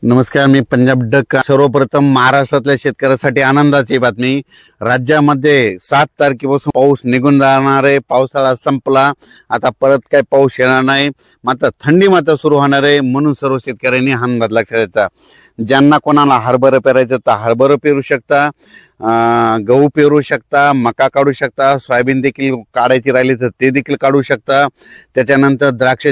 नमस्कार, मी पंजाब डक। सर्वप्रथम महाराष्ट्रातल्या शेतकऱ्यासाठी आनंदाची बातमी। राज्यामध्ये 7 तारखेपासून पाऊस निघून जाणार आहे। पावसाळा संपला, आता परत काही पाऊस येणार नाही, मात्र थंडी मात्र सुरू होणार आहे। म्हणून सर्व शेतकऱ्यांनी आनंदात लक्षात घ्यायचा। ज्यांना कोणाला हरभरा पेरायचं तर हरभरा पेरू शकता, गहू पेरू शकता, मका काढू शकता, सोयाबीन देखील काढायची राहिली तर ते देखील काढू शकता। त्याच्यानंतर द्राक्ष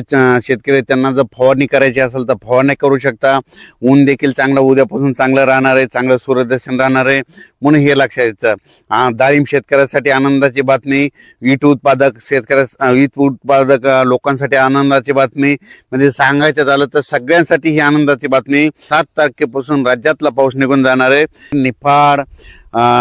शेतकरी त्यांना जर फवारणी करायची असेल तर फवारणी करू शकता। ऊन देखील चांगलं उद्यापासून चांगलं राहणार आहे, चांगलं सूर्यदर्शन राहणार आहे, म्हणून हे लक्षात घ्यायचं। डाळिंब शेतकऱ्यासाठी आनंदाची बातमी, वीट उत्पादक लोकांसाठी आनंदाची बातमी। म्हणजे सांगायचं झालं तर सगळ्यांसाठी ही आनंदाची बातमी। 7 तारखेपासून राज्यातला पाऊस निघून जाणार आहे। निफाड,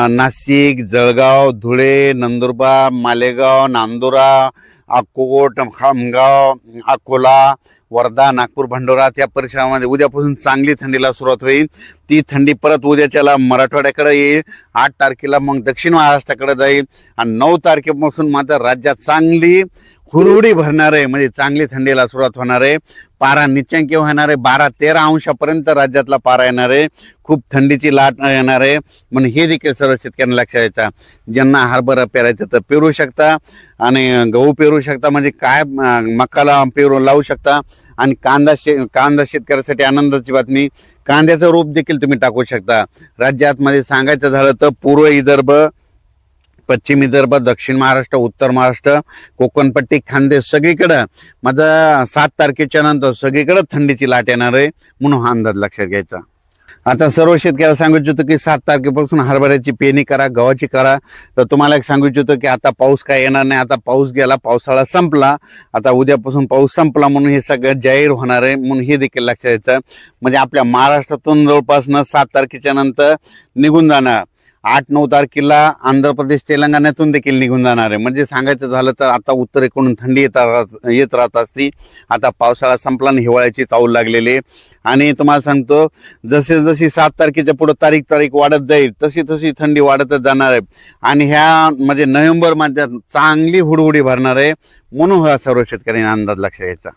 नाशिक, जळगाव, धुळे, नंदुरबार, मालेगाव, नांदुरा, अकोट, खामगाव, अकोला, वर्धा, नागपूर, भंडोरा त्या परिसरामध्ये उद्यापासून चांगली थंडीला सुरुवात होईल। ती थंडी परत उद्याच्याला मराठवाड्याकडे येईल। 8 तारखेला मग दक्षिण महाराष्ट्राकडे जाईल आणि 9 तारखेपासून मात्र राज्यात चांगली हुरहुरी भरणार आहे। म्हणजे चांगली थंडीला सुरुवात होणार आहे। पारा निच्चांकी होणार आहे, 12-13 अंशापर्यंत राज्यातला पारा येणार आहे। खूप थंडीची लाट येणार आहे, म्हणून हे देखील सर्व शेतकऱ्यांना लक्षात घ्यायचं। ज्यांना हरभरा पेरायचं तर पेरू शकता आणि गहू पेरू शकता, म्हणजे काय मकाला पेरू लावू शकता। आणि कांदा शेतकऱ्यासाठी आनंदाची बातमी, कांद्याचं रोप देखील तुम्ही टाकू शकता। राज्यात मध्ये सांगायचं झालं तर पूर्व विदर्भ, पश्चिम विदर्भ, दक्षिण महाराष्ट्र, उत्तर महाराष्ट्र, कोकणपट्टी, खानदेश सगळीकडे माझा 7 तारखेच्या नंतर सगळीकडे थंडीची लाट येणार आहे, म्हणून हा अंदाज लक्षात घ्यायचा। आता सर्व शेतकऱ्याला सांगू इच्छितो की 7 तारखेपासून हरभऱ्याची पेरणी करा, गव्हाची करा। तर तुम्हाला एक सांगू इच्छितो की आता पाऊस काय येणार नाही, आता पाऊस गेला, पावसाळा संपला, आता उद्यापासून पाऊस संपला, म्हणून हे सगळं जाहीर होणार आहे, म्हणून हे देखील लक्षात घ्यायचं। म्हणजे आपल्या महाराष्ट्रातून जवळपास 7 तारखेच्या नंतर निघून जाणार। 8-9 तारखेला आंध्र प्रदेश, तेलंगणातून देखील निघून जाणार आहे। म्हणजे सांगायचं झालं तर आता उत्तरेकडून थंडी येत राहत असती। आता पावसाळा संपला आणि हिवाळ्याची चाहूल लागलेली आहे। आणि तुम्हाला सांगतो, जशी 7 तारखेच्या पुढे तारीख वाढत जाईल तशी थंडी वाढतच जाणार आहे। आणि ह्या म्हणजे नोव्हेंबर मध्ये चांगली हुडहुडी भरणार आहे, म्हणून हा सर्व शेतकऱ्यांनी अंदाज लक्षात घ्यायचा।